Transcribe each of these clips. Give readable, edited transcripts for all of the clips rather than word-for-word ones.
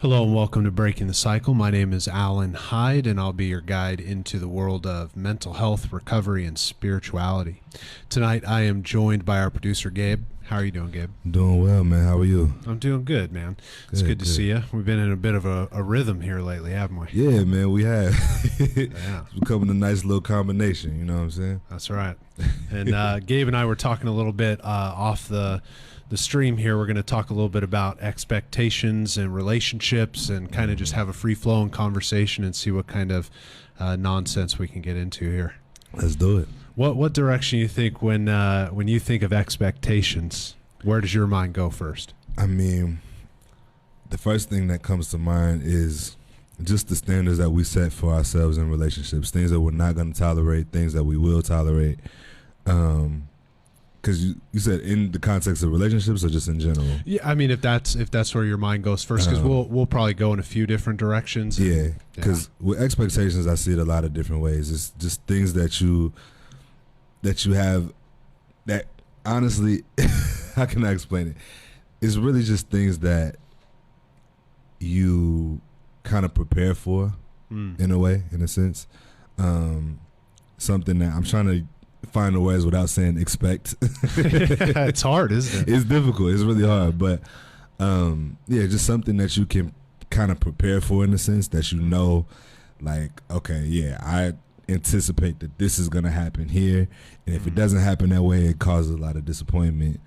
Hello and welcome to Breaking the Cycle. My name is Alan Hyde, and I'll be your guide into the world of mental health, recovery, and spirituality. Tonight, I am joined by our producer, Gabe. How are you doing, Gabe? Doing well, man. How are you? I'm doing good, man. It's good to see you. We've been in a bit of a rhythm here lately, haven't we? Yeah, man, we have. Yeah. It's becoming a nice little combination, you know what I'm saying? That's right. And Gabe and I were talking a little bit off the stream here. We're going to talk a little bit about expectations and relationships and kind of just have a free-flowing conversation and see what kind of nonsense we can get into here. Let's do it. What direction you think when you think of expectations? Where does your mind go first? I mean, the first thing that comes to mind is just the standards that we set for ourselves in relationships, things that we're not going to tolerate, things that we will tolerate. Because you said in the context of relationships or just in general? Yeah, I mean, if that's where your mind goes first, because we'll probably go in a few different directions. Yeah, because with expectations, I see it a lot of different ways. It's just things that you have that honestly, how can I explain it? It's really just things that you kind of prepare for in a way, in a sense. Something that I'm trying to find the words without saying expect. It's hard, isn't it? It's difficult. It's really hard. But yeah, just something that you can kind of prepare for in a sense that you know, like, okay, yeah, I anticipate that this is going to happen here. And if it doesn't happen that way, it causes a lot of disappointment.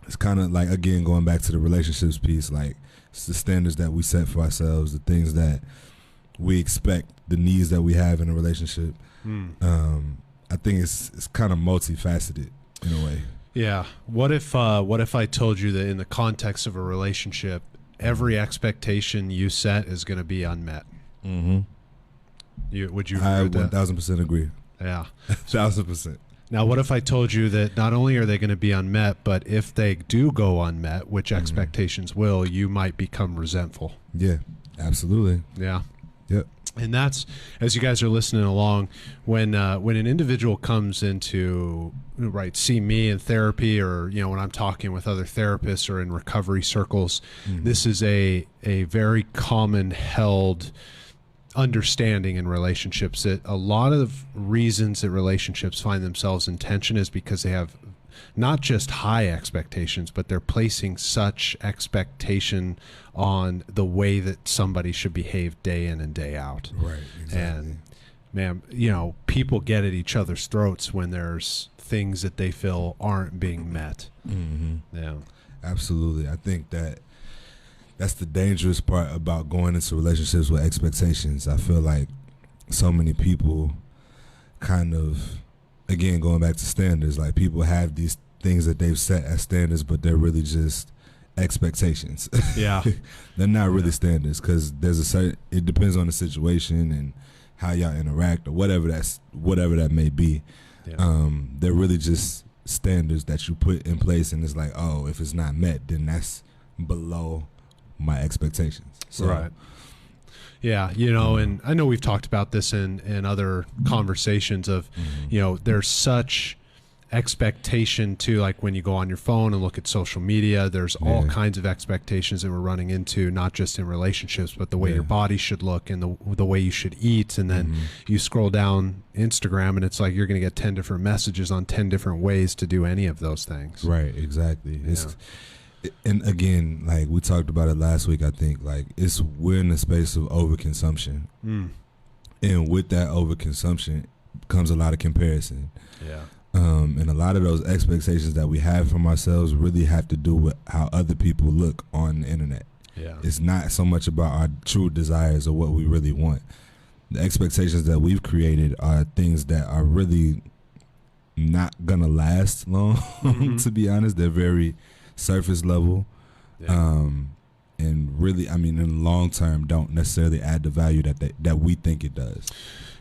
It's kind of like, again, going back to the relationships piece, like it's the standards that we set for ourselves, the things that we expect, the needs that we have in a relationship. I think it's kind of multifaceted in a way. Yeah. What if I told you that in the context of a relationship, every expectation you set is going to be unmet? Would you agree with that? 1000% agree. Yeah. 1000%. Now, what if I told you that not only are they going to be unmet, but if they do go unmet, which expectations will, you might become resentful? Yeah, absolutely. Yeah. Yep. And that's, as you guys are listening along, when an individual comes into, see me in therapy, or, when I'm talking with other therapists or in recovery circles, this is a very common held understanding in relationships that a lot of reasons that relationships find themselves in tension is because they have not just high expectations, but they're placing such expectation on the way that somebody should behave day in and day out. Right, exactly. And man, people get at each other's throats when there's things that they feel aren't being met. Yeah, absolutely. I think that's the dangerous part about going into relationships with expectations. I feel like so many people kind of, again, going back to standards, like people have these things that they've set as standards, but they're really just expectations. Yeah. They're not really standards, because it depends on the situation and how y'all interact or whatever that may be. Yeah. They're really just standards that you put in place, and it's like, oh, if it's not met, then that's below my expectations. So, right. Yeah, and I know we've talked about this in other conversations of, there's such expectation to, like, when you go on your phone and look at social media, there's all kinds of expectations that we're running into, not just in relationships, but the way your body should look and the way you should eat. And then you scroll down Instagram and it's like you're going to get 10 different messages on 10 different ways to do any of those things. Right, exactly. And again, like we talked about it last week, I think, like we're in the space of overconsumption. And with that overconsumption comes a lot of comparison. Yeah. And a lot of those expectations that we have from ourselves really have to do with how other people look on the internet. Yeah. It's not so much about our true desires or what we really want. The expectations that we've created are things that are really not gonna last long. To be honest, they're very surface level, and really, I mean, in the long term, don't necessarily add the value that we think it does.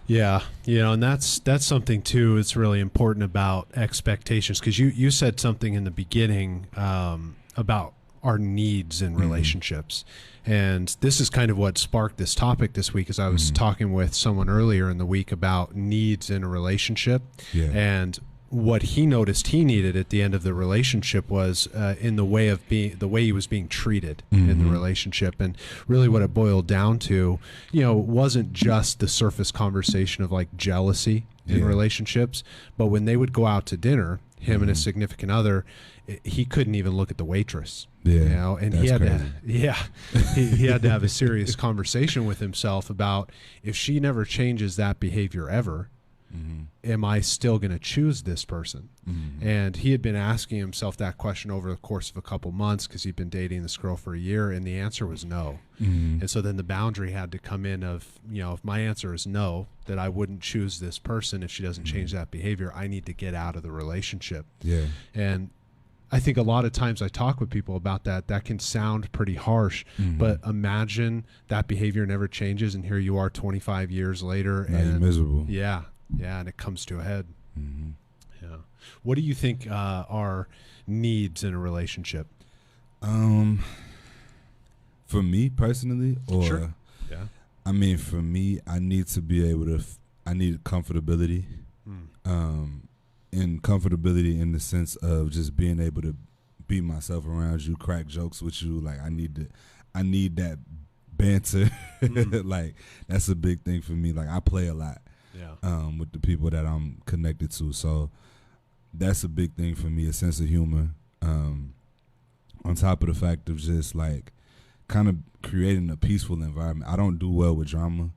Yeah, and that's something too. It's really important about expectations, because you said something in the beginning about our needs in relationships, and this is kind of what sparked this topic this week. As I was talking with someone earlier in the week about needs in a relationship, and what he noticed he needed at the end of the relationship was in the way he was being treated in the relationship. And really what it boiled down to, wasn't just the surface conversation of like jealousy in relationships, but when they would go out to dinner, him and his significant other, he couldn't even look at the waitress. And he had he had to have a serious conversation with himself about, if she never changes that behavior ever, am I still going to choose this person? And he had been asking himself that question over the course of a couple months, because he'd been dating this girl for a year, and the answer was no. And so then the boundary had to come in of, if my answer is no, that I wouldn't choose this person if she doesn't change that behavior, I need to get out of the relationship. And I think a lot of times I talk with people about that can sound pretty harsh, but imagine that behavior never changes, and here you are 25 years later. Now and you're miserable. Yeah, and it comes to a head. Yeah. What do you think are needs in a relationship? For me personally, or Sure. Yeah. I mean, for me, I need to be able to. I need comfortability. And comfortability in the sense of just being able to be myself around you, crack jokes with you. Like I need that banter. Like that's a big thing for me. Like I play a lot. With the people that I'm connected to. So that's a big thing for me, a sense of humor. On top of the fact of just like kind of creating a peaceful environment. I don't do well with drama.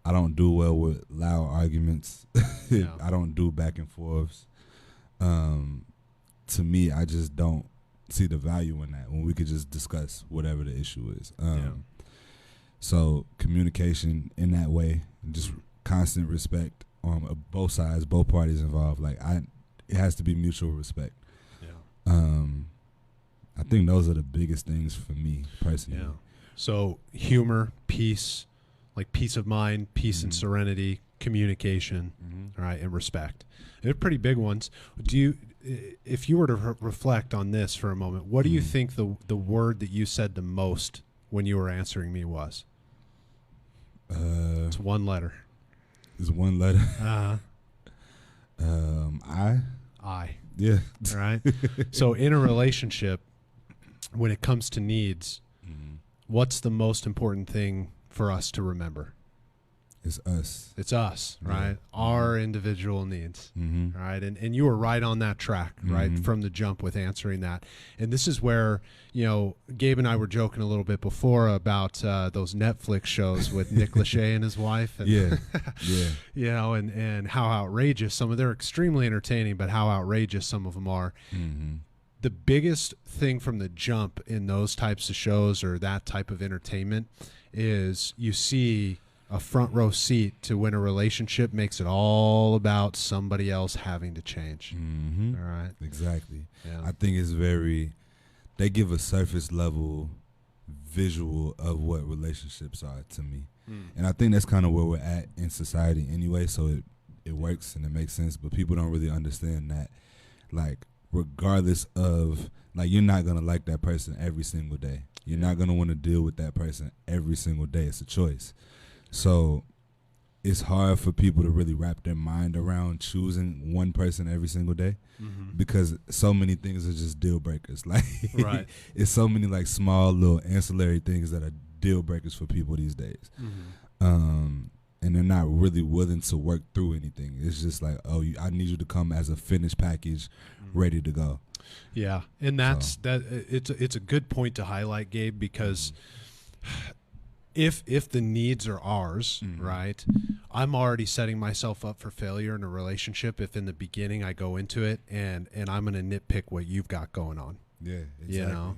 I don't do well with loud arguments. I don't do back and forths. To me, I just don't see the value in that when we could just discuss whatever the issue is. So communication in that way, just constant respect on both sides, both parties involved. Like it has to be mutual respect. I think those are the biggest things for me personally. So humor, peace, like peace of mind, peace and serenity, communication, right, and respect. They're pretty big ones. If you were to reflect on this for a moment, what do you think the word that you said the most when you were answering me was? It's one letter. It's one letter. I. Yeah. Right. So in a relationship, when it comes to needs, what's the most important thing for us to remember? It's us. It's us, right? Our individual needs, right? And you were right on that track, right, from the jump with answering that. And this is where, Gabe and I were joking a little bit before about those Netflix shows with Nick Lachey and his wife. And, and how outrageous they're extremely entertaining, but how outrageous some of them are. The biggest thing from the jump in those types of shows or that type of entertainment is you see a front row seat to when a relationship makes it all about somebody else having to change. All right. Exactly. Yeah. I think it's they give a surface level visual of what relationships are to me. And I think that's kind of where we're at in society anyway. So it works and it makes sense, but people don't really understand that, like, regardless of, like, you're not going to like that person every single day. You're not going to want to deal with that person every single day. It's a choice. So it's hard for people to really wrap their mind around choosing one person every single day because so many things are just deal breakers. Like, it's so many like small little ancillary things that are deal breakers for people these days. And they're not really willing to work through anything. It's just like, I need you to come as a finished package, ready to go. Yeah, and that's it's a good point to highlight, Gabe, because if the needs are ours, right, I'm already setting myself up for failure in a relationship if in the beginning I go into it and I'm going to nitpick what you've got going on. Yeah, exactly.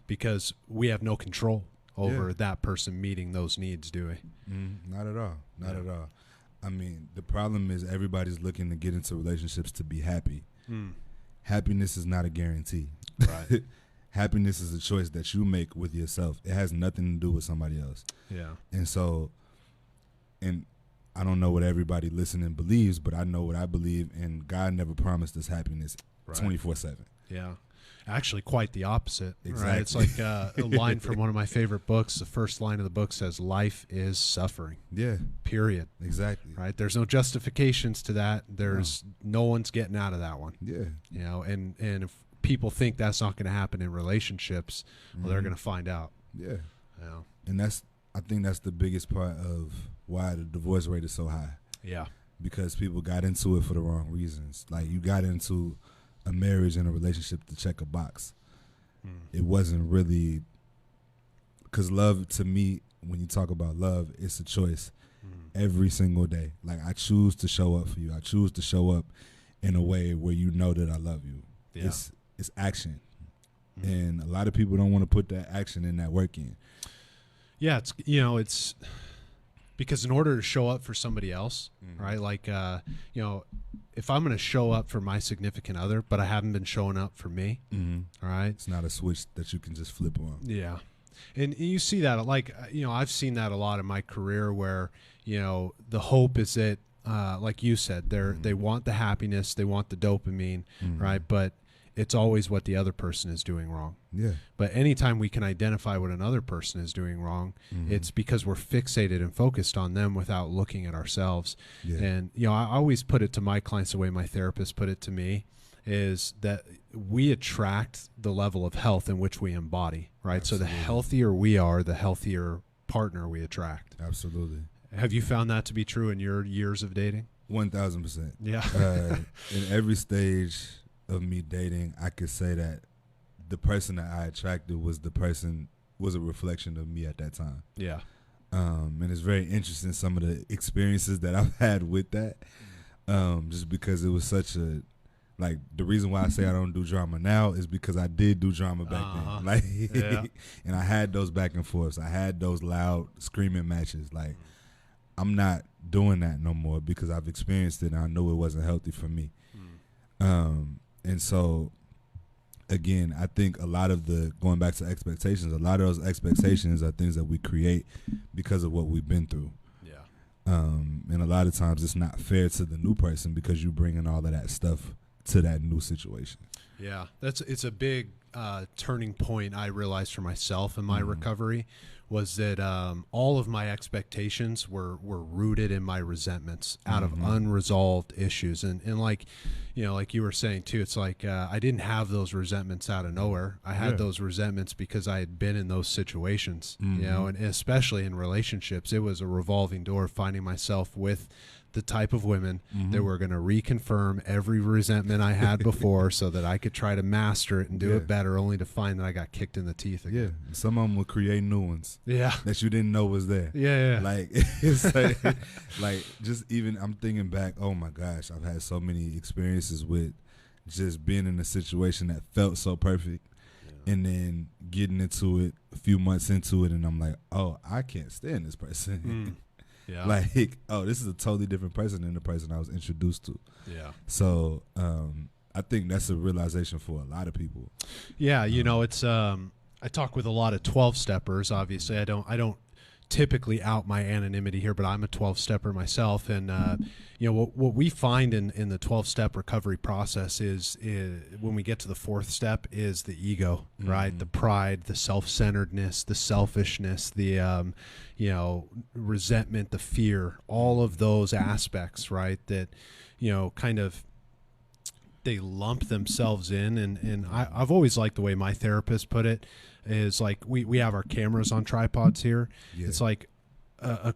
Because we have no control over that person meeting those needs, do we? Not at all. Not at all. I mean, the problem is everybody's looking to get into relationships to be happy. Happiness is not a guarantee. Right. Happiness is a choice that you make with yourself. It has nothing to do with somebody else. Yeah. And so, and I don't know what everybody listening believes, but I know what I believe, and God never promised us happiness 24/7. Yeah. Actually, quite the opposite. Exactly. Right? It's like a line from one of my favorite books. The first line of the book says, "Life is suffering." Yeah. Period. Exactly. Right? There's no justifications to that. There's no one's getting out of that one. Yeah. You know, and if people think that's not going to happen in relationships, well, they're going to find out. Yeah. You know? And I think that's the biggest part of why the divorce rate is so high. Yeah. Because people got into it for the wrong reasons. Like, you got into a marriage and a relationship to check a box. It wasn't really, because love, to me, when you talk about love, it's a choice every single day. Like, I choose to show up for you. I choose to show up in a way where you know that I love you. Yeah. It's action. And a lot of people don't want to put that action in, that work in. Yeah, it's because in order to show up for somebody else, right? Like, if I'm going to show up for my significant other, but I haven't been showing up for me, all right? It's not a switch that you can just flip on. Yeah. And you see that, like, I've seen that a lot in my career where, the hope is that, like you said, they want the happiness, they want the dopamine, right? But it's always what the other person is doing wrong. Yeah. But anytime we can identify what another person is doing wrong, it's because we're fixated and focused on them without looking at ourselves. Yeah. And, I always put it to my clients the way my therapist put it to me, is that we attract the level of health in which we embody, right? Absolutely. So the healthier we are, the healthier partner we attract. Absolutely. Have you found that to be true in your years of dating? 1,000%. Yeah. In every stage of me dating, I could say that the person that I attracted was a reflection of me at that time. Yeah. And it's very interesting, some of the experiences that I've had with that, just because it was such a, like, the reason why I say I don't do drama now is because I did do drama back then. Like, yeah. And I had those back and forths. I had those loud screaming matches. Like, I'm not doing that no more because I've experienced it and I know it wasn't healthy for me. And so, again, I think a lot of going back to expectations, a lot of those expectations are things that we create because of what we've been through. Yeah. And a lot of times it's not fair to the new person because you're bringing all of that stuff to that new situation. Yeah, it's a big turning point I realized for myself in my recovery, was that all of my expectations were rooted in my resentments out of unresolved issues. And like, like you were saying too, it's like I didn't have those resentments out of nowhere. I had those resentments because I had been in those situations, and especially in relationships. It was a revolving door, finding myself with the type of women that were going to reconfirm every resentment I had before so that I could try to master it and do it better, only to find that I got kicked in the teeth again. Yeah, some of them will create new ones. Yeah. That you didn't know was there. Yeah. Like, it's like just even, I'm thinking back, oh my gosh, I've had so many experiences with just being in a situation that felt so perfect and then getting into it a few months into it and I'm like, oh, I can't stand this person. Yeah. Like, oh, this is a totally different person than the person I was introduced to. Yeah. So I think that's a realization for a lot of people. Yeah, it's I talk with a lot of 12-steppers. Obviously, I don't typically out my anonymity here, but I'm a 12-stepper myself, and what we find in the 12-step recovery process is when we get to the fourth step is the ego, right? The pride, the self-centeredness, the selfishness, the resentment, the fear, all of those aspects, right? That kind of they lump themselves in, and I've always liked the way my therapist put it, is like we have our cameras on tripods here. Yeah. It's like a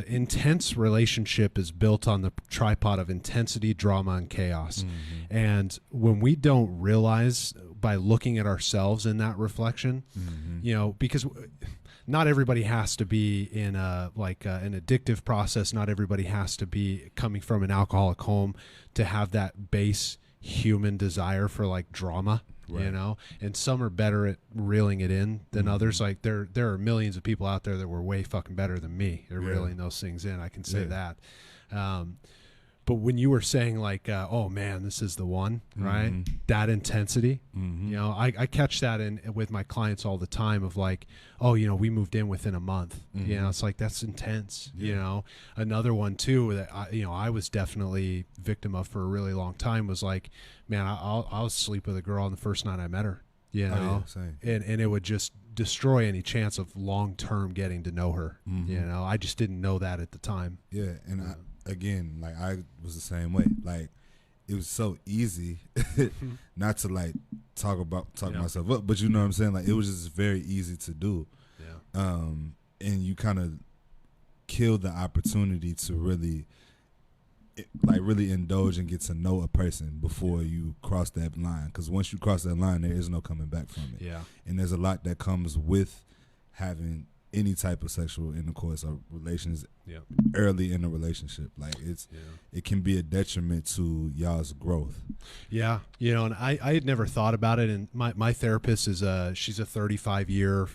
intense relationship is built on the tripod of intensity, drama, and chaos. And when we don't realize by looking at ourselves in that reflection, because not everybody has to be in an addictive process. Not everybody has to be coming from an alcoholic home to have that base human desire for like drama. Right. And some are better at reeling it in than others. Like there are millions of people out there that were way fucking better than me at reeling those things in. I can say that. But when you were saying like, oh man, this is the one, right? That intensity, I catch that with my clients all the time of like, oh, we moved in within a month. It's like, that's intense. Another one too that I was definitely victim of for a really long time was like, man, I'll sleep with a girl on the first night I met her. And it would just destroy any chance of long-term getting to know her. I just didn't know that at the time. And again, like I was the same way. Like it was so easy not to like talk myself up, but you know what I'm saying? Like it was just very easy to do. And you kind of kill the opportunity to really indulge and get to know a person before you cross that line. Because once you cross that line, there is no coming back from it. And there's a lot that comes with having any type of sexual intercourse or relations early in a relationship. Like it can be a detriment to y'all's growth. And I had never thought about it. And my therapist is she's a 35-year,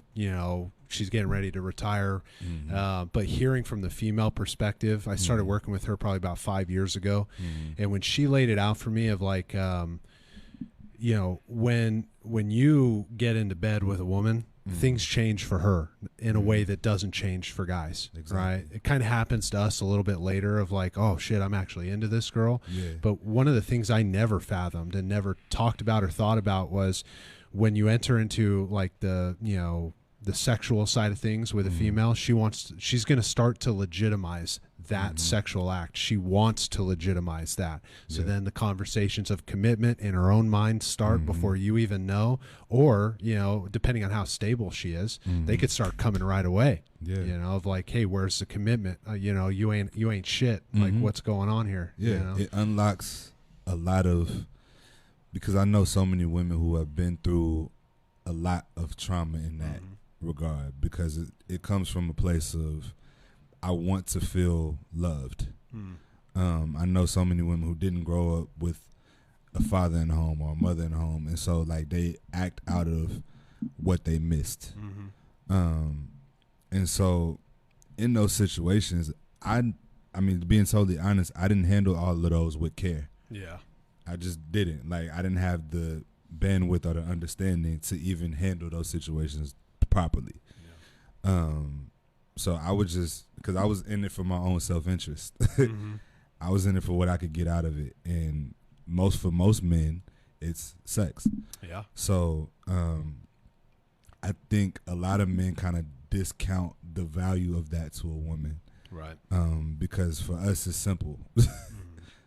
she's getting ready to retire. But hearing from the female perspective, I started working with her probably about 5 years ago. And when she laid it out for me of like, when you get into bed with a woman, things change for her in a way that doesn't change for guys. Right? It kind of happens to us a little bit later of like, oh shit, I'm actually into this girl. But one of the things I never fathomed and never talked about or thought about was when you enter into like the sexual side of things with a female, she's going to start to legitimize that sexual act. She wants to legitimize that. So then the conversations of commitment in her own mind start before you even know, or, depending on how stable she is, they could start coming right away. Of like, hey, where's the commitment? You ain't shit. Like what's going on here? It unlocks a lot of, because I know so many women who have been through a lot of trauma in that regard, because it comes from a place of I want to feel loved. I know so many women who didn't grow up with a father in the home or a mother in the home, and so like they act out of what they missed. And so in those situations, I mean, being totally honest, I didn't handle all of those with care. I just didn't. Like I didn't have the bandwidth or the understanding to even handle those situations properly. So I would just, because I was in it for my own self-interest. I was in it for what I could get out of it, and for most men it's sex. So I think a lot of men kind of discount the value of that to a woman, right? Because for us it's simple.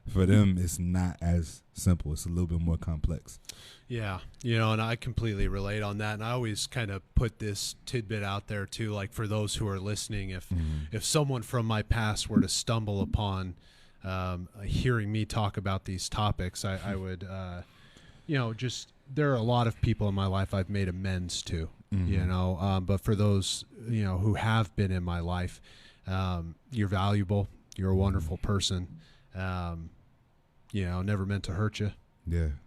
For them, it's not as simple. It's a little bit more complex. And I completely relate on that. And I always kind of put this tidbit out there too, like for those who are listening, if someone from my past were to stumble upon hearing me talk about these topics, I would, just, there are a lot of people in my life I've made amends to, but for those, who have been in my life, you're valuable. You're a wonderful person. Never meant to hurt you.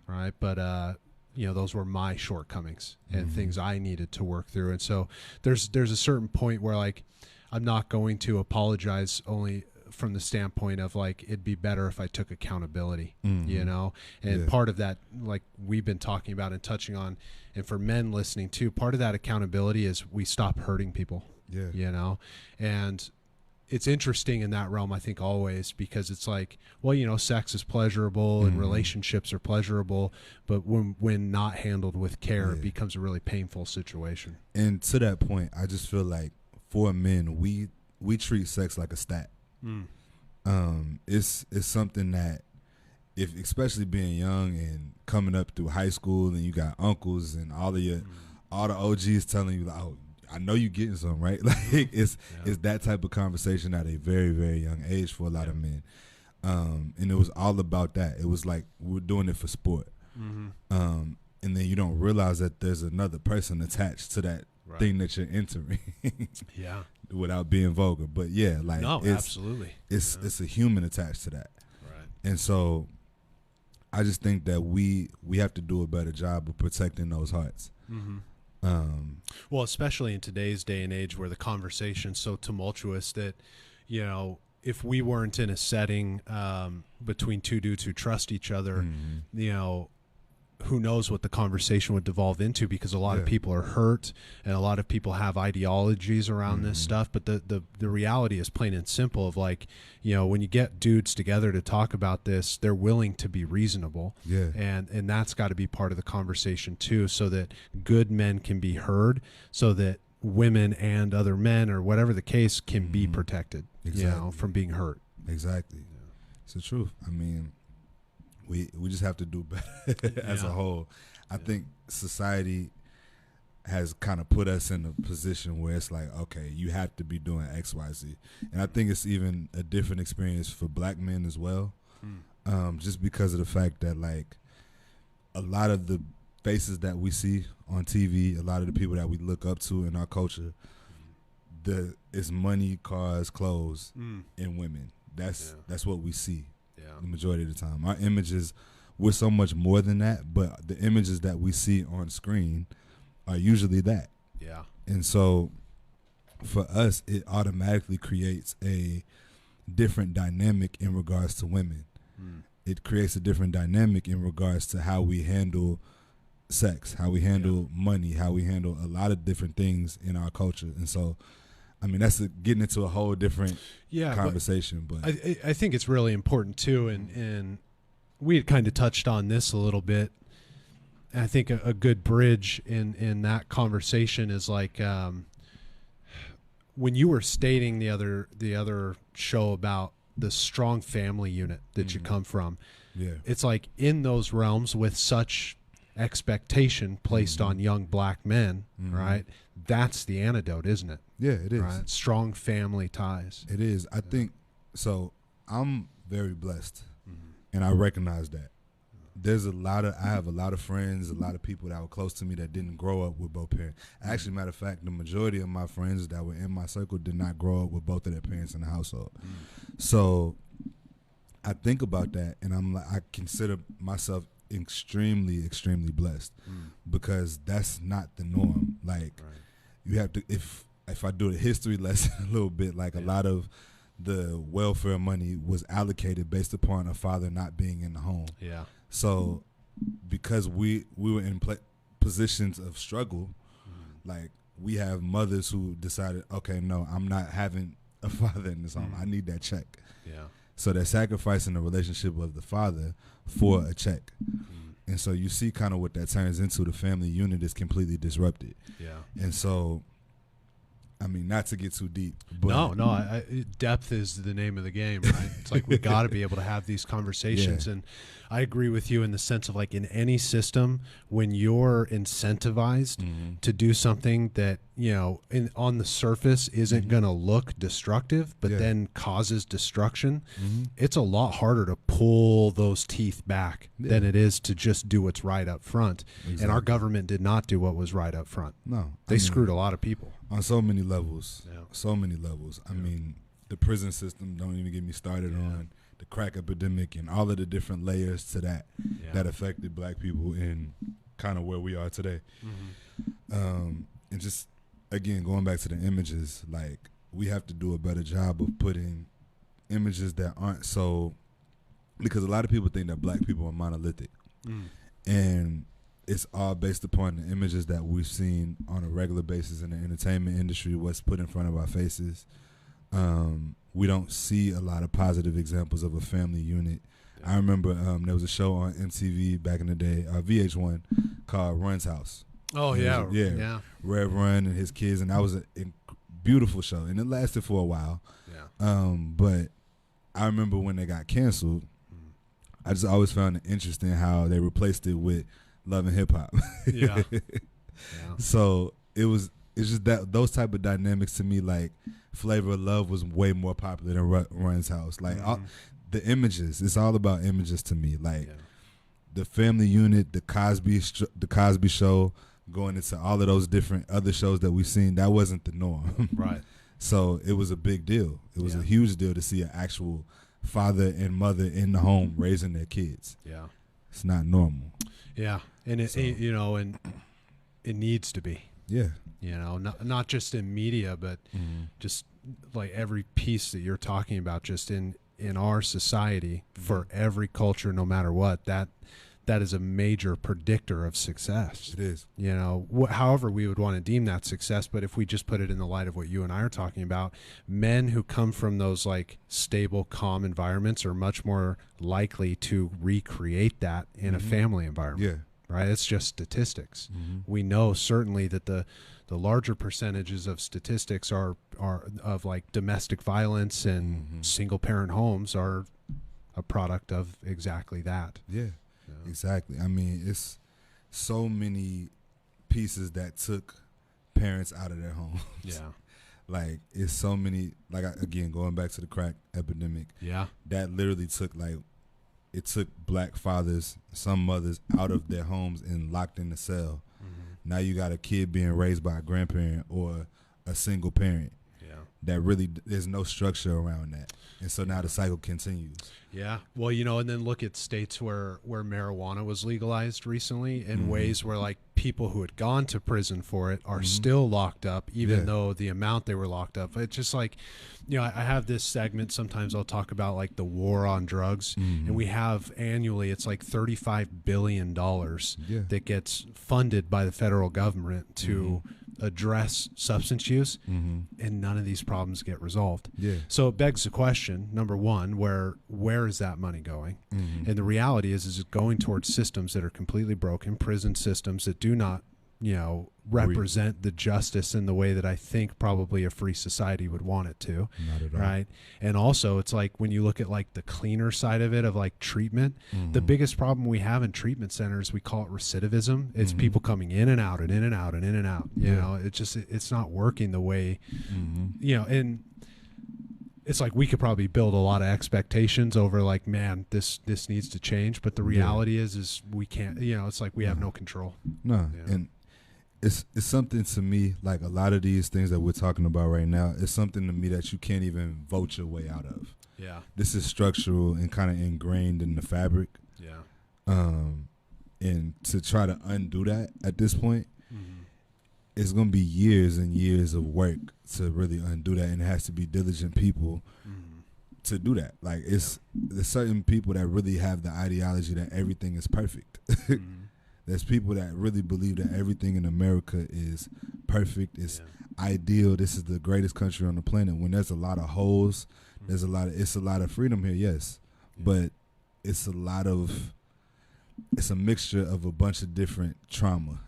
Right. But, those were my shortcomings and things I needed to work through. And so there's a certain point where like, I'm not going to apologize only from the standpoint of like, it'd be better if I took accountability, and part of that, like we've been talking about and touching on, and for men listening too, part of that accountability is we stop hurting people, and it's interesting in that realm, I think, always, because it's like, well, sex is pleasurable and relationships are pleasurable, but when not handled with care, it becomes a really painful situation. And to that point, I just feel like for men, we treat sex like a stat. It's something that, if especially being young and coming up through high school, and you got uncles and all the OGs telling you like, oh, I know you getting some, right? Like it's that type of conversation at a very, very young age for a lot of men. And it was all about that. It was like we're doing it for sport. And then you don't realize that there's another person attached to that thing that you're entering. Without being vulgar. But absolutely. It's a human attached to that. Right. And so I just think that we have to do a better job of protecting those hearts. Well, especially in today's day and age where the conversation's so tumultuous that, if we weren't in a setting between two dudes who trust each other, you know, who knows what the conversation would devolve into, because a lot of people are hurt and a lot of people have ideologies around this stuff. But the reality is plain and simple of, like, you know, when you get dudes together to talk about this, they're willing to be reasonable. Yeah. And that's got to be part of the conversation too, so that good men can be heard, so that women and other men, or whatever the case, can be protected, you know, from being hurt. Exactly. Yeah. It's the truth. I mean, we just have to do better as a whole. I think society has kind of put us in a position where it's like, okay, you have to be doing X, Y, Z. And I think it's even a different experience for black men as well, just because of the fact that, like, a lot of the faces that we see on TV, a lot of the people that we look up to in our culture, it's money, cars, clothes, and women. That's what we see the majority of the time. Our images, we're so much more than that, but the images that we see on screen are usually that. Yeah. And so for us, it automatically creates a different dynamic in regards to women. It creates a different dynamic in regards to how we handle sex, how we handle money, how we handle a lot of different things in our culture. And so, I mean, that's getting into a whole different conversation. But I think it's really important too, and we had kind of touched on this a little bit. And I think a good bridge in that conversation is, like, when you were stating the other show about the strong family unit that you come from. Yeah. It's like, in those realms with such expectation placed on young black men, right? That's the antidote, isn't it? Yeah, it is. Right? Strong family ties. It is. I think so. I'm very blessed, and I recognize that. I have a lot of friends, a lot of people that were close to me that didn't grow up with both parents. Actually, matter of fact, the majority of my friends that were in my circle did not grow up with both of their parents in the household. So I think about that, and I'm like, I consider myself extremely, extremely blessed, because that's not the norm. Like, you have to, if I do a history lesson a little bit, like, a lot of the welfare money was allocated based upon a father not being in the home. Yeah. So because we were in positions of struggle, like, we have mothers who decided, okay, no, I'm not having a father in this home. I need that check. Yeah. So they're sacrificing the relationship of the father for a check. And so you see kind of what that turns into. The family unit is completely disrupted. Yeah. And so, I mean, not to get too deep. But No, depth is the name of the game, right? It's like, we got to be able to have these conversations. And I agree with you in the sense of, like, in any system, when you're incentivized to do something that, you know, on the surface isn't going to look destructive, but then causes destruction, it's a lot harder to pull those teeth back than it is to just do what's right up front. Exactly. And our government did not do what was right up front. No. They screwed a lot of people. On so many levels. Yeah. So many levels. I mean, the prison system, don't even get me started on the crack epidemic and all of the different layers to that that affected black people in kind of where we are today. And just, again, going back to the images, like, we have to do a better job of putting images that aren't so, because a lot of people think that black people are monolithic. And it's all based upon the images that we've seen on a regular basis in the entertainment industry, what's put in front of our faces. We don't see a lot of positive examples of a family unit. I remember there was a show on MTV back in the day, VH1, called Run's House. Oh, yeah. Rev Run and his kids, and that was a beautiful show, and it lasted for a while. But I remember when they got canceled, I just always found it interesting how they replaced it with Love and Hip Hop. So it's just that those type of dynamics to me, like, Flavor of Love was way more popular than Run's House. Like, the images, it's all about images to me. Like, the family unit, the Cosby Show, going into all of those different other shows that we've seen, that wasn't the norm. Right. So it was a big deal. It was a huge deal to see an actual father and mother in the home raising their kids. Yeah. It's not normal. Yeah. And it, you know, and it needs to be. Yeah. You know, not just in media, but just like every piece that you're talking about, just in our society, for every culture, no matter what, that is a major predictor of success. It is. You know, however we would want to deem that success, but if we just put it in the light of what you and I are talking about, men who come from those like stable, calm environments are much more likely to recreate that in a family environment. Yeah. Right? It's just statistics. We know certainly that the larger percentages of statistics are of like domestic violence and single parent homes are a product of exactly that. Yeah, exactly. I mean, it's so many pieces that took parents out of their homes. Yeah. Like, it's so many, like, again, going back to the crack epidemic. Yeah. That literally took, like, it took black fathers, some mothers, out of their homes and locked in the cell. Now you got a kid being raised by a grandparent or a single parent. Yeah. That really, there's no structure around that. And so now the cycle continues. Yeah. Well, you know, and then look at states where marijuana was legalized recently in ways where like people who had gone to prison for it are still locked up, even though the amount they were locked up. It's just like, you know, I have this segment, sometimes I'll talk about like the war on drugs, and we have annually, it's like $35 billion that gets funded by the federal government to address substance use, and none of these problems get resolved. So it begs the question, number one, where is that money going? And the reality is it's going towards systems that are completely broken, prison systems that do not, you know, represent the justice in the way that I think probably a free society would want it to. Not at all. Right. And also it's like when you look at like the cleaner side of it, of like treatment, the biggest problem we have in treatment centers, we call it recidivism. It's people coming in and out and in and out and in and out. You know, it's not working the way, you know, and it's like we could probably build a lot of expectations over like, man, this needs to change. But the reality is we can't, you know, it's like we have no control. No. Yeah. And it's something to me, like a lot of these things that we're talking about right now, it's something to me that you can't even vote your way out of. Yeah. This is structural and kind of ingrained in the fabric. Yeah. And to try to undo that at this point, it's going to be years and years of work to really undo that, and it has to be diligent people to do that. Like, there's certain people that really have the ideology that everything is perfect. There's people that really believe that everything in America is perfect, it's ideal, this is the greatest country on the planet. When there's a lot of holes, it's a lot of freedom here, yes, but it's a mixture of a bunch of different trauma.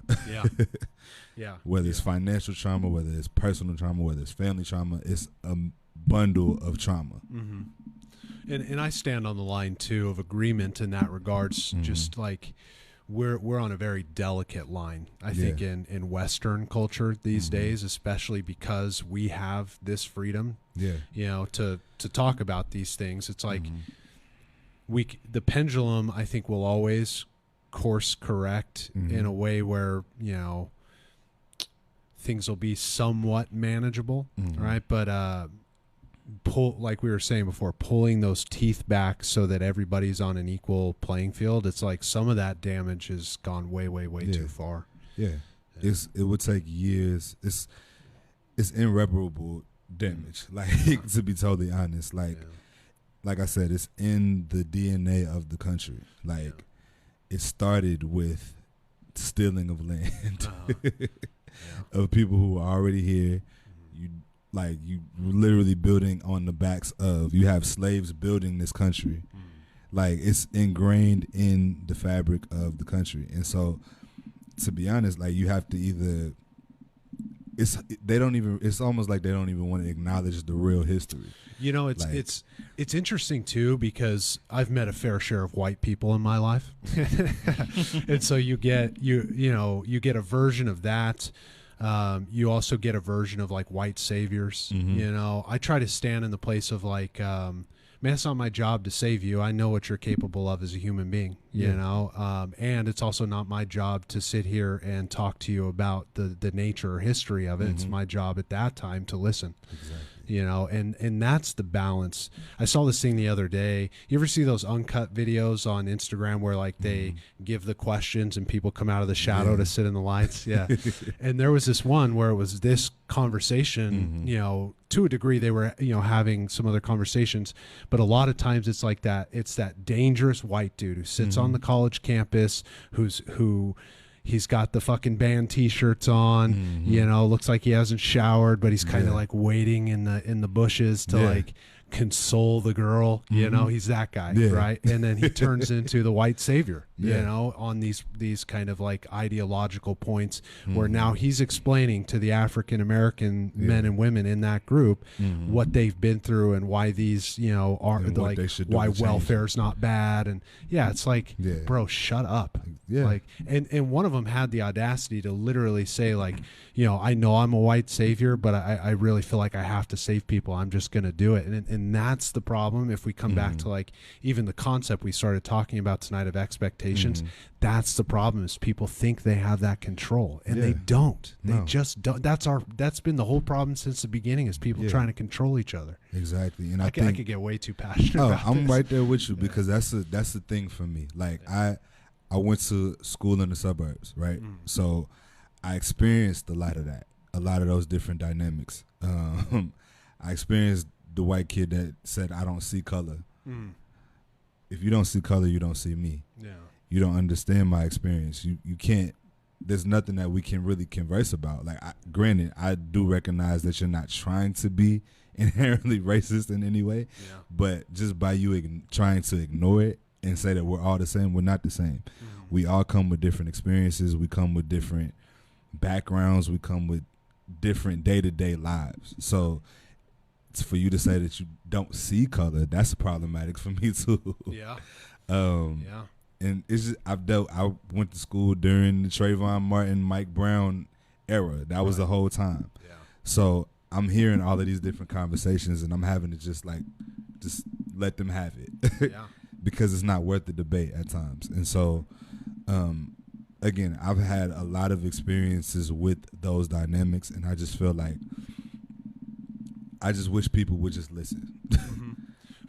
Yeah. Whether it's financial trauma, whether it's personal trauma, whether it's family trauma, it's a bundle of trauma. And I stand on the line too of agreement in that regards. Just like we're on a very delicate line, I think, in Western culture these days, especially because we have this freedom. You know, to talk about these things. It's like the pendulum, I think, will always course correct in a way where, you know, things will be somewhat manageable, right? But like we were saying before, pulling those teeth back so that everybody's on an equal playing field, it's like some of that damage has gone way too far. It would take years. It's irreparable damage, like, to be totally honest. Like I said, it's in the DNA of the country. Like, it started with stealing of land of people who are already here. You literally building on the backs of, you have slaves building this country. Like, it's ingrained in the fabric of the country. And so, to be honest, like, you have to either, it's almost like they don't even want to acknowledge the real history. You know, it's interesting too, because I've met a fair share of white people in my life. And so you get a version of that. You also get a version of like white saviors. You know, I try to stand in the place of like, man, it's not my job to save you. I know what you're capable of as a human being, you know, and it's also not my job to sit here and talk to you about the nature or history of it. It's my job at that time to listen. you know, and that's the balance. I saw this thing the other day. You ever see those uncut videos on Instagram where like they give the questions and people come out of the shadow to sit in the lights? Yeah. And there was this one where it was this conversation, you know, to a degree they were, you know, having some other conversations, but a lot of times it's like that. It's that dangerous white dude who sits on the college campus, who he's got the fucking band T-shirts on, you know, looks like he hasn't showered, but he's kind of like waiting in the bushes to like console the girl, you know, he's that guy, right? And then he turns into the white savior, you know, on these kind of like ideological points where now he's explaining to the African American men and women in that group what they've been through and why these, you know, are like why welfare's not bad. And it's like, bro, shut up. Like, and one of them had the audacity to literally say like, you know I'm a white savior, but I really feel like I have to save people. I'm just going to do it. And that's the problem. If we come back to like even the concept we started talking about tonight of expectations, that's the problem, is people think they have that control and they don't. They just don't. That's been the whole problem since the beginning, is people trying to control each other. Exactly. And I could get way too passionate about I'm this. right there with you, because that's the thing for me. Like I went to school in the suburbs, right? So I experienced a lot of that, a lot of those different dynamics. I experienced the white kid that said, I don't see color. If you don't see color, you don't see me. Yeah. You don't understand my experience. You can't, there's nothing that we can really converse about. Like, granted, I do recognize that you're not trying to be inherently racist in any way, but just by you trying to ignore it and say that we're all the same, we're not the same. We all come with different experiences. We come with different backgrounds. We come with different day-to-day lives. So it's for you to say that you don't see color, that's problematic for me too. And it's just, I went to school during the Trayvon Martin, Mike Brown era. That was the whole time. So I'm hearing all of these different conversations, and I'm having to just let them have it. Because it's not worth the debate at times. And so again, I've had a lot of experiences with those dynamics, and I just feel like I just wish people would just listen.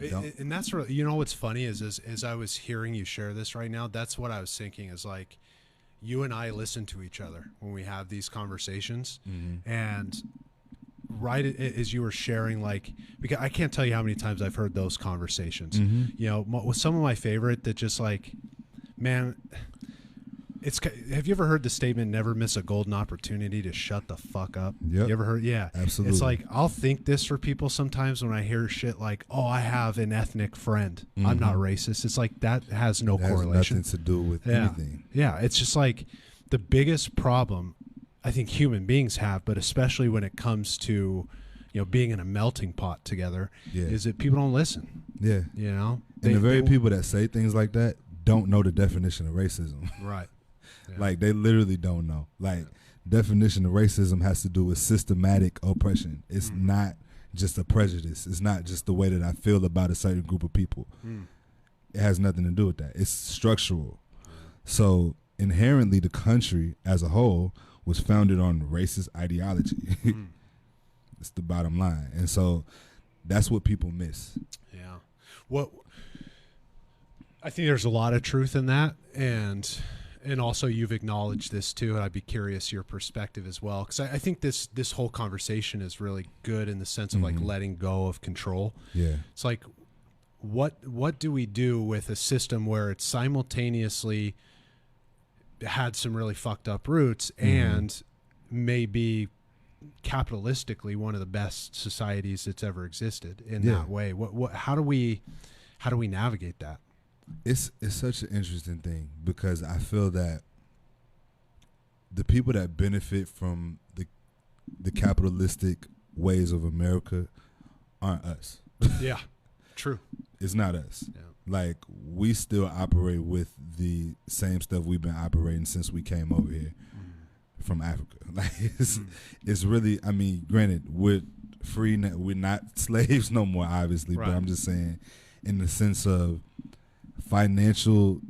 And that's really, you know, what's funny is as I was hearing you share this right now, that's what I was thinking, is like, you and I listen to each other when we have these conversations. And right as you were sharing, like, because I can't tell you how many times I've heard those conversations, you know, with some of my favorite that just like, man, have you ever heard the statement, never miss a golden opportunity to shut the fuck up? You ever heard? Yeah, absolutely. It's like, I'll think this for people sometimes when I hear shit like, oh, I have an ethnic friend, I'm not racist. It's like, that has no correlation. Nothing to do with anything. Yeah, it's just like the biggest problem I think human beings have, but especially when it comes to, you know, being in a melting pot together, is that people don't listen. You know, and the very people that say things like that don't know the definition of racism. Right. Like, they literally don't know. Like, definition of racism has to do with systematic oppression. It's not just a prejudice. It's not just the way that I feel about a certain group of people. It has nothing to do with that. It's structural. So inherently, the country as a whole was founded on racist ideology. It's the bottom line. And so that's what people miss. Yeah. What I think there's a lot of truth in that, and also you've acknowledged this too, and I'd be curious your perspective as well, because I think this whole conversation is really good in the sense of like letting go of control. It's like, what do we do with a system where it's simultaneously had some really fucked up roots and maybe capitalistically one of the best societies that's ever existed in that way? How do we navigate that? It's such an interesting thing, because I feel that the people that benefit from the capitalistic ways of America aren't us. Yeah, true. It's not us. Like, we still operate with the same stuff we've been operating since we came over here from Africa. Like, it's really, I mean, granted, we're free now, we're not slaves no more, obviously, but I'm just saying, in the sense of financial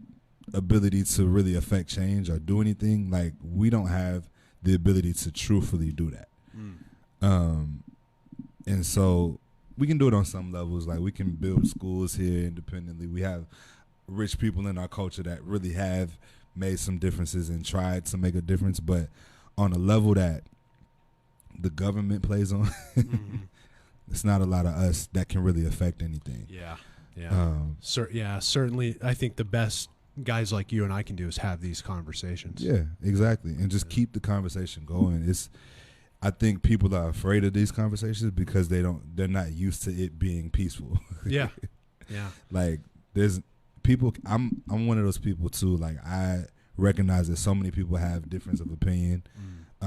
ability to really affect change or do anything, like, we don't have the ability to truthfully do that. And so we can do it on some levels. Like we can build schools here independently. We have rich people in our culture that really have made some differences and tried to make a difference. But on a level that the government plays on, it's not a lot of us that can really affect anything. Yeah. Certainly. I think the best guys like you and I can do is have these conversations. Yeah, exactly. And just keep the conversation going. I think people are afraid of these conversations because they're not used to it being peaceful. Yeah. Like there's people, I'm one of those people too. Like I recognize that so many people have difference of opinion.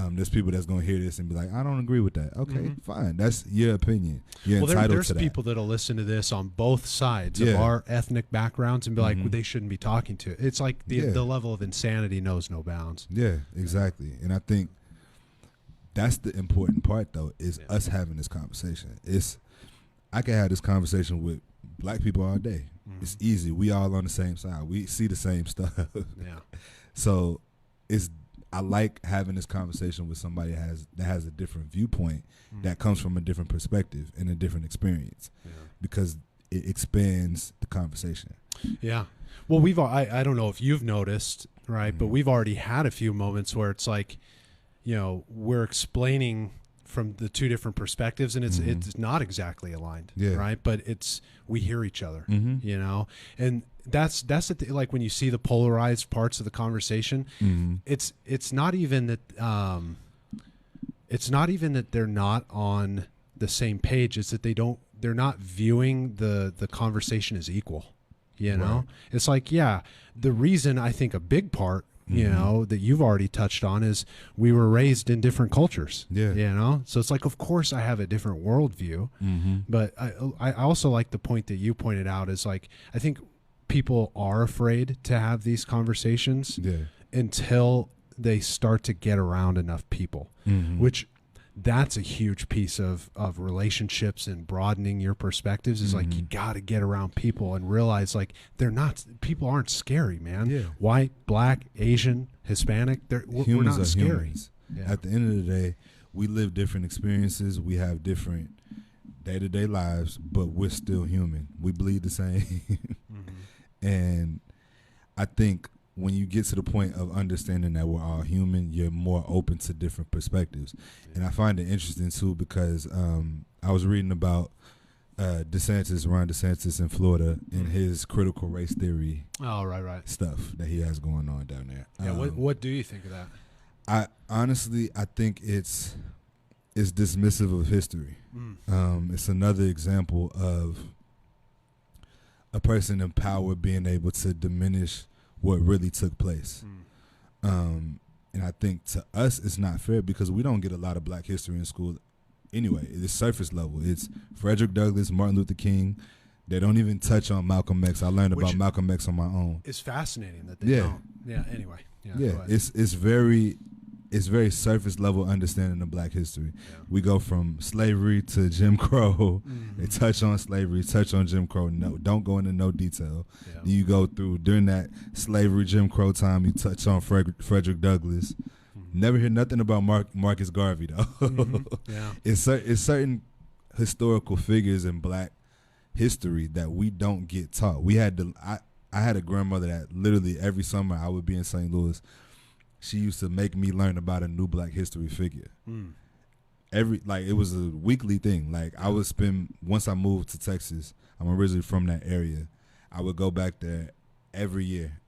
There's people that's going to hear this and be like, I don't agree with that. Okay, fine. That's your opinion. You're entitled there's to that. people that'll listen to this on both sides of our ethnic backgrounds and be like, well, they shouldn't be talking to it. It's like the level of insanity knows no bounds. Yeah, exactly. And I think that's the important part, though, is us having this conversation. I can have this conversation with black people all day. It's easy. We all on the same side. We see the same stuff. Yeah. So I like having this conversation with somebody that has a different viewpoint that comes from a different perspective and a different experience because it expands the conversation. Yeah. Well, I don't know if you've noticed, right, but we've already had a few moments where it's like, we're explaining from the two different perspectives and it's not exactly aligned, right? But we hear each other, and that's like when you see the polarized parts of the conversation, it's not even that they're not on the same page. It's that they're not viewing the conversation as equal. Right. It's like, the reason I think a big part that you've already touched on is we were raised in different cultures. So it's like, of course I have a different worldview, but I also like the point that you pointed out is like, I think people are afraid to have these conversations until they start to get around enough people, which that's a huge piece of relationships and broadening your perspectives is like, you got to get around people and realize like people aren't scary, man. White, black, Asian, Hispanic, we're not scary. At the end of the day, we live different experiences. We have different day-to-day lives, but we're still human. We bleed the same. And I think when you get to the point of understanding that we're all human, you're more open to different perspectives. And I find it interesting, too, because I was reading about Ron DeSantis in Florida and his critical race theory stuff that he has going on down there. Yeah, what do you think of that? I think it's dismissive of history. It's another example of a person in power being able to diminish what really took place. And I think to us it's not fair because we don't get a lot of black history in school anyway. It's surface level. It's Frederick Douglass, Martin Luther King. They don't even touch on Malcolm X. I learned about Malcolm X on my own. It's fascinating that they don't. Yeah, anyway. It's very surface level understanding of black history. We go from slavery to Jim Crow. They touch on slavery, touch on Jim Crow. No, don't go into no detail. You go through during that slavery Jim Crow time. You touch on Frederick Douglass. Never hear nothing about Marcus Garvey though. It's certain historical figures in black history that we don't get taught. I had a grandmother that literally every summer I would be in St. Louis. She used to make me learn about a new black history figure. It was a weekly thing. Like I would spend, once I moved to Texas, I'm originally from that area, I would go back there every year.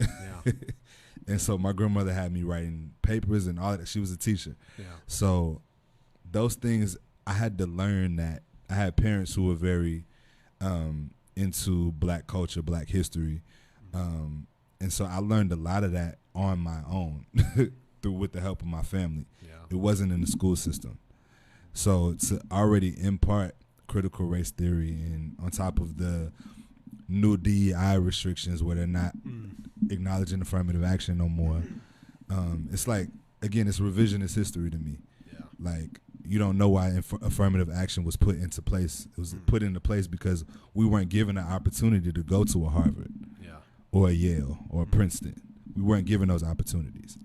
And so my grandmother had me writing papers and all that. She was a teacher. So those things, I had to learn that. I had parents who were very into black culture, black history. And so I learned a lot of that on my own with the help of my family. It wasn't in the school system. So to already impart critical race theory and on top of the new DEI restrictions where they're not acknowledging affirmative action no more, it's like, again, it's revisionist history to me. Like, you don't know why affirmative action was put into place. It was put into place because we weren't given an opportunity to go to a Harvard or a Yale or a Princeton. We weren't given those opportunities.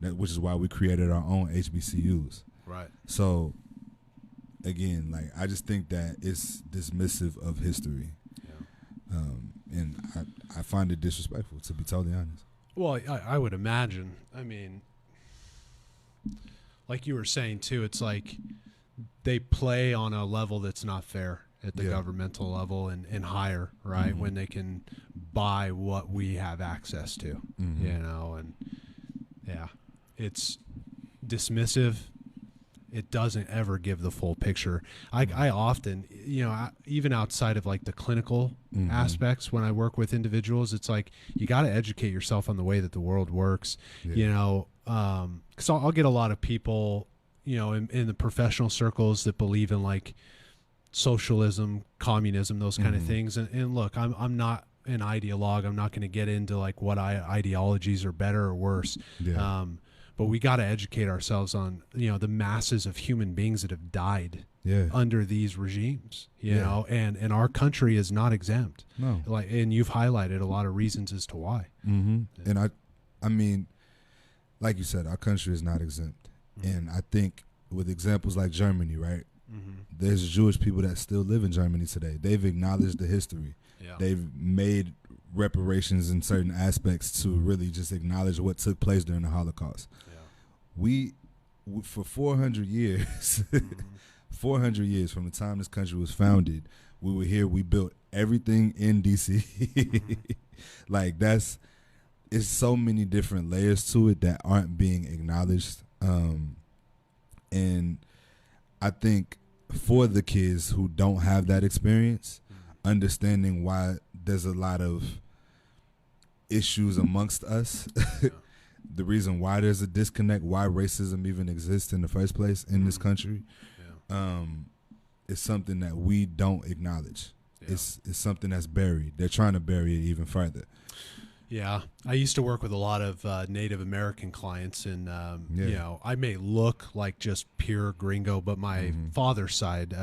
Which is why we created our own HBCUs. Right. So, again, like I just think that it's dismissive of history. And I find it disrespectful, to be totally honest. Well, I would imagine. I mean, like you were saying too, it's like they play on a level that's not fair at the governmental level and higher, right? When they can buy what we have access to, you know, and it's dismissive. It doesn't ever give the full picture. I often, you know, even outside of like the clinical aspects, when I work with individuals, it's like you got to educate yourself on the way that the world works, you know, because I'll get a lot of people, you know, in the professional circles that believe in like socialism, communism, those kind of things. And look, I'm not an ideologue. I'm not going to get into like what ideologies are better or worse. But we got to educate ourselves on, you know, the masses of human beings that have died under these regimes, you know, and our country is not exempt. No. Like, and you've highlighted a lot of reasons as to why. And I mean, like you said, our country is not exempt. And I think with examples like Germany, right? There's Jewish people that still live in Germany today. They've acknowledged the history. They've made reparations in certain aspects to really just acknowledge what took place during the Holocaust. We for 400 years, 400 years from the time this country was founded, we were here. We built everything in DC. Like it's so many different layers to it that aren't being acknowledged. And I think for the kids who don't have that experience, understanding why there's a lot of issues amongst us, the reason why there's a disconnect, why racism even exists in the first place in this country, is something that we don't acknowledge. It's something that's buried. They're trying to bury it even further. Yeah, I used to work with a lot of Native American clients, and you know, I may look like just pure gringo, but my father's side,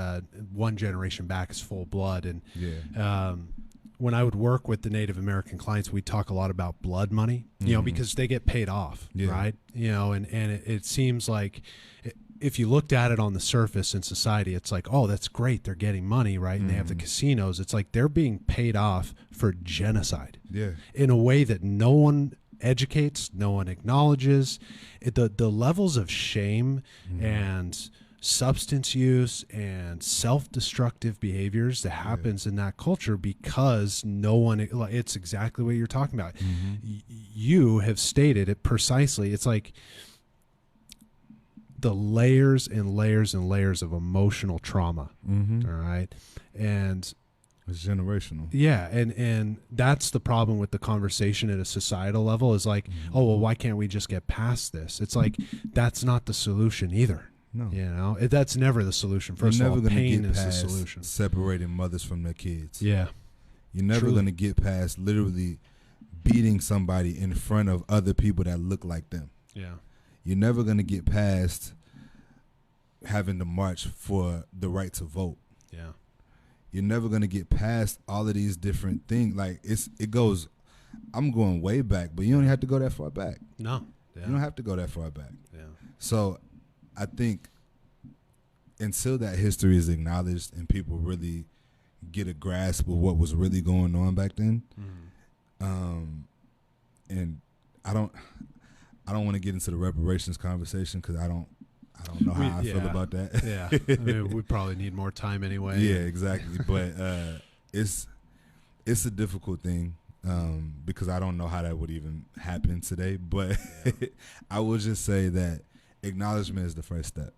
one generation back, is full blood. And when I would work with the Native American clients, we talk a lot about blood money, you know, because they get paid off, right? You know, and it seems like if you looked at it on the surface in society, it's like, oh, that's great, they're getting money, right? And they have the casinos. It's like they're being paid off for genocide in a way that no one educates, no one acknowledges. The levels of shame and substance use and self-destructive behaviors that happens in that culture because no one, it's exactly what you're talking about. You have stated it precisely. It's like the layers and layers and layers of emotional trauma. All right. And it's generational. Yeah. And that's the problem with the conversation at a societal level is like, oh, well, why can't we just get past this? It's like, that's not the solution either. No. You know, that's never the solution. First of all, pain is the solution. Separating mothers from their kids. Yeah. You're never going to get past literally beating somebody in front of other people that look like them. Yeah. You're never going to get past having to march for the right to vote. Yeah. You're never going to get past all of these different things. Like it goes, I'm going way back, but you don't have to go that far back. No. Yeah. You don't have to go that far back. Yeah. So I think until that history is acknowledged and people really get a grasp of what was really going on back then, and I don't want to get into the reparations conversation because I don't know how I feel about that. Yeah, I mean, we probably need more time anyway. Yeah, exactly. But it's a difficult thing because I don't know how that would even happen today. But I will just say that acknowledgement is the first step.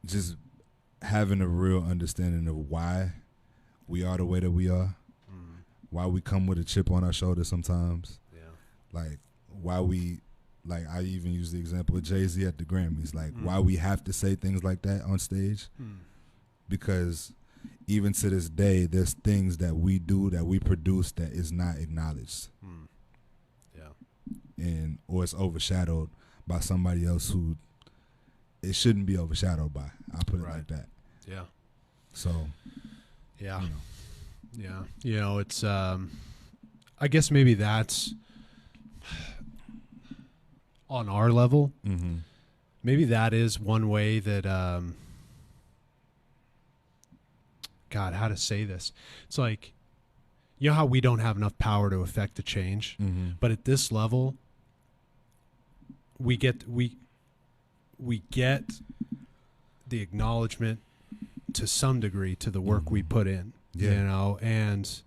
Just having a real understanding of why we are the way that we are, why we come with a chip on our shoulder sometimes, like why we, like I even use the example of Jay-Z at the Grammys, like why we have to say things like that on stage, because even to this day there's things that we do, that we produce, that is not acknowledged, and or it's overshadowed by somebody else who it shouldn't be overshadowed by. I'll put it like that. Yeah. So, yeah. Yeah. You know, it's, I guess maybe that's on our level. maybe that is one way that, God, how to say this? It's like, you know how we don't have enough power to affect the change, but at this level, we get the acknowledgement to some degree to the work we put in, you know, and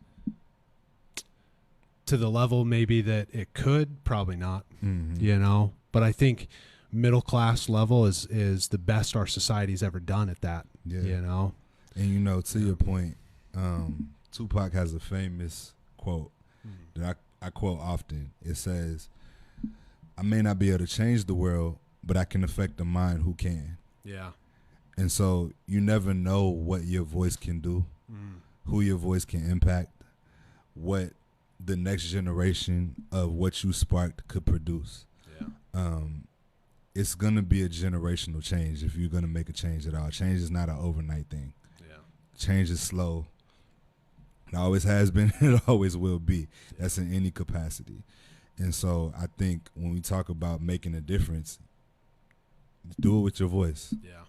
to the level maybe that it could, probably not, you know, but I think middle class level is the best our society's ever done at that, you know. And, you know, to your point, Tupac has a famous quote that I quote often. It says, I may not be able to change the world, but I can affect the mind who can. Yeah. And so you never know what your voice can do, who your voice can impact, what the next generation of what you sparked could produce. Yeah. It's going to be a generational change if you're going to make a change at all. Change is not an overnight thing. Yeah. Change is slow. It always has been. It always will be. That's in any capacity. And so I think when we talk about making a difference, do it with your voice. Yeah.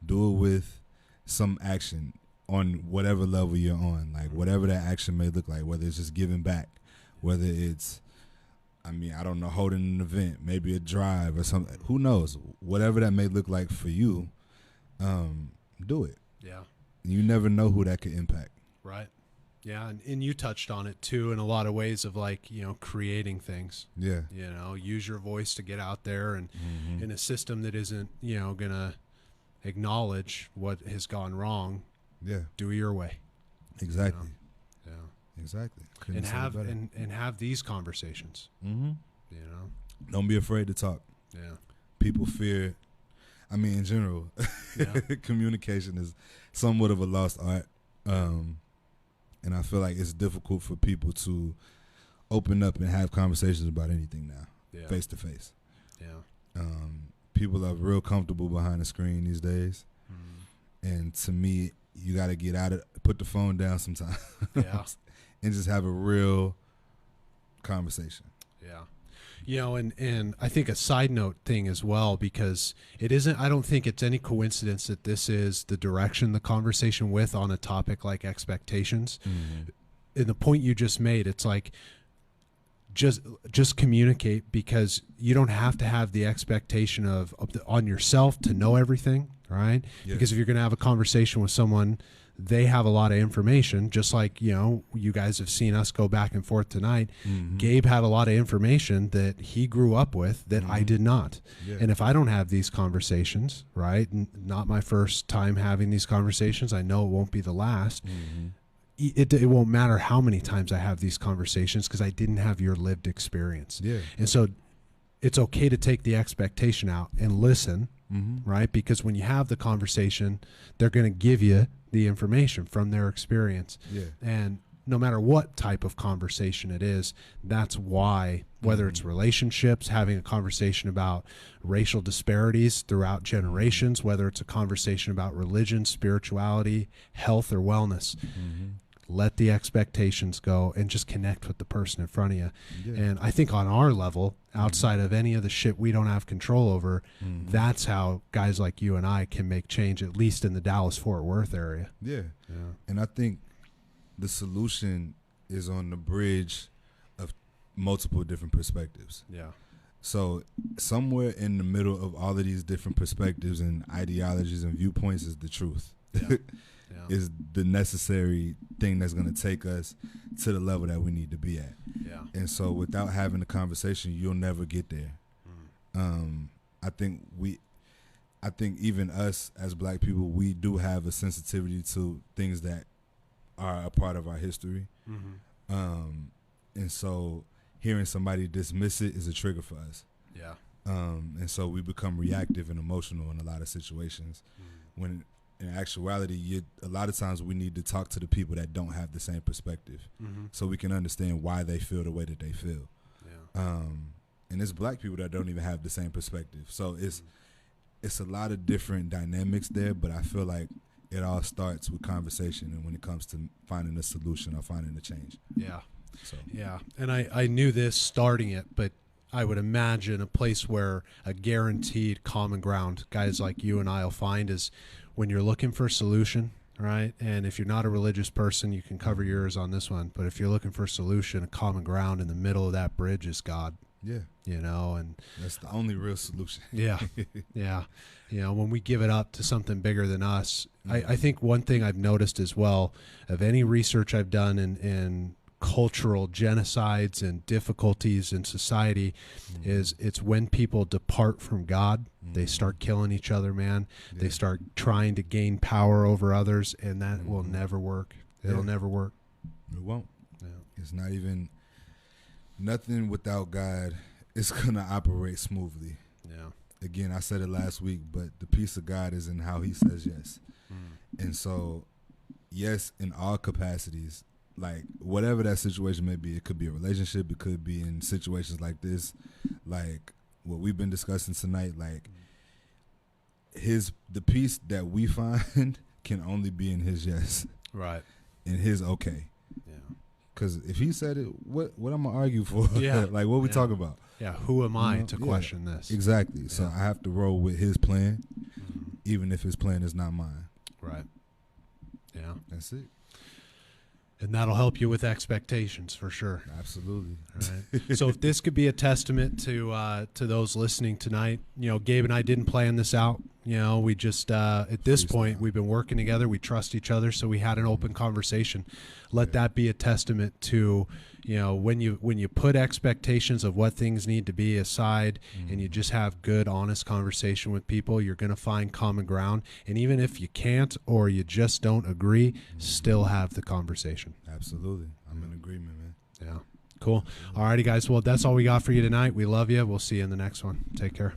Do it with some action on whatever level you're on, like whatever that action may look like, whether it's just giving back, whether it's, I mean, I don't know, holding an event, maybe a drive or something. Who knows? Whatever that may look like for you, do it. Yeah. You never know who that could impact. Right. Yeah, and you touched on it too in a lot of ways of, like, you know, creating things. Yeah. You know, use your voice to get out there and in a system that isn't, you know, going to acknowledge what has gone wrong. Yeah. Do it your way. Exactly. You know? Yeah. Exactly. And have these conversations. You know. Don't be afraid to talk. Yeah. People fear, I mean, in general, communication is somewhat of a lost art. And I feel like it's difficult for people to open up and have conversations about anything now, face to face. Yeah. People are real comfortable behind the screen these days. And to me, you got to get out of, put the phone down sometimes. Yeah. And just have a real conversation. Yeah. You know, and I think a side note thing as well, because it isn't, I don't think it's any coincidence that this is the direction the conversation with on a topic like expectations. In the point you just made, it's like, just communicate, because you don't have to have the expectation on yourself to know everything, right? Yeah. Because if you're going to have a conversation with someone, they have a lot of information, just like, you know, you guys have seen us go back and forth tonight. Gabe had a lot of information that he grew up with that I did not. Yeah. And if I don't have these conversations, right, not my first time having these conversations, I know it won't be the last. It won't matter how many times I have these conversations, because I didn't have your lived experience. Yeah. And so it's okay to take the expectation out and listen, right? Because when you have the conversation, they're going to give you the information from their experience. Yeah. And no matter what type of conversation it is, that's why, whether it's relationships, having a conversation about racial disparities throughout generations, whether it's a conversation about religion, spirituality, health, or wellness, let the expectations go and just connect with the person in front of you. Yeah. And I think on our level, outside of any of the shit we don't have control over, that's how guys like you and I can make change, at least in the Dallas-Fort Worth area. Yeah. And I think the solution is on the bridge of multiple different perspectives. Yeah. So somewhere in the middle of all of these different perspectives and ideologies and viewpoints is the truth. Yeah. Is the necessary thing that's going to take us to the level that we need to be at. Yeah. And so without having a conversation, you'll never get there. I think even us as black people, we do have a sensitivity to things that are a part of our history. And so hearing somebody dismiss it is a trigger for us. Yeah. And so we become reactive and emotional in a lot of situations. When in actuality, a lot of times we need to talk to the people that don't have the same perspective, so we can understand why they feel the way that they feel. Yeah. And it's black people that don't even have the same perspective. So it's a lot of different dynamics there, but I feel like it all starts with conversation, and when it comes to finding a solution or finding a change. Yeah. So. Yeah. And I knew this starting it, but I would imagine a place where a guaranteed common ground guys like you and I will find is when you're looking for a solution, right? And if you're not a religious person, you can cover yours on this one. But if you're looking for a solution, a common ground in the middle of that bridge is God. Yeah. You know, and that's the only real solution. Yeah. Yeah. You know, when we give it up to something bigger than us, I think one thing I've noticed as well of any research I've done in cultural genocides and difficulties in society is it's when people depart from God, they start killing each other, man. Yeah. They start trying to gain power over others, and that will never work. It'll never work. It won't. Yeah. It's not even, nothing without God is going to operate smoothly. Yeah. Again, I said it last week, but the peace of God is in how he says yes. And so, yes, in all capacities, like whatever that situation may be, it could be a relationship, it could be in situations like this, like what we've been discussing tonight, like the peace that we find can only be in his yes. Right. In his okay. Yeah. Because if he said it, what I'm gonna argue for? Yeah. Like what we talking about? Yeah. Who am I to question this? Exactly. Yeah. So I have to roll with his plan, even if his plan is not mine. Right. Yeah. That's it. And that'll help you with expectations for sure. Absolutely. Right. So if this could be a testament to those listening tonight, you know, Gabe and I didn't plan this out. You know, we just at this point we've been working together. We trust each other, so we had an open conversation. Let that be a testament to, you know, when you put expectations of what things need to be aside, and you just have good, honest conversation with people, you're going to find common ground. And even if you can't or you just don't agree, still have the conversation. Absolutely, I'm in agreement, man. Yeah, cool. All righty, guys. Well, that's all we got for you tonight. We love you. We'll see you in the next one. Take care.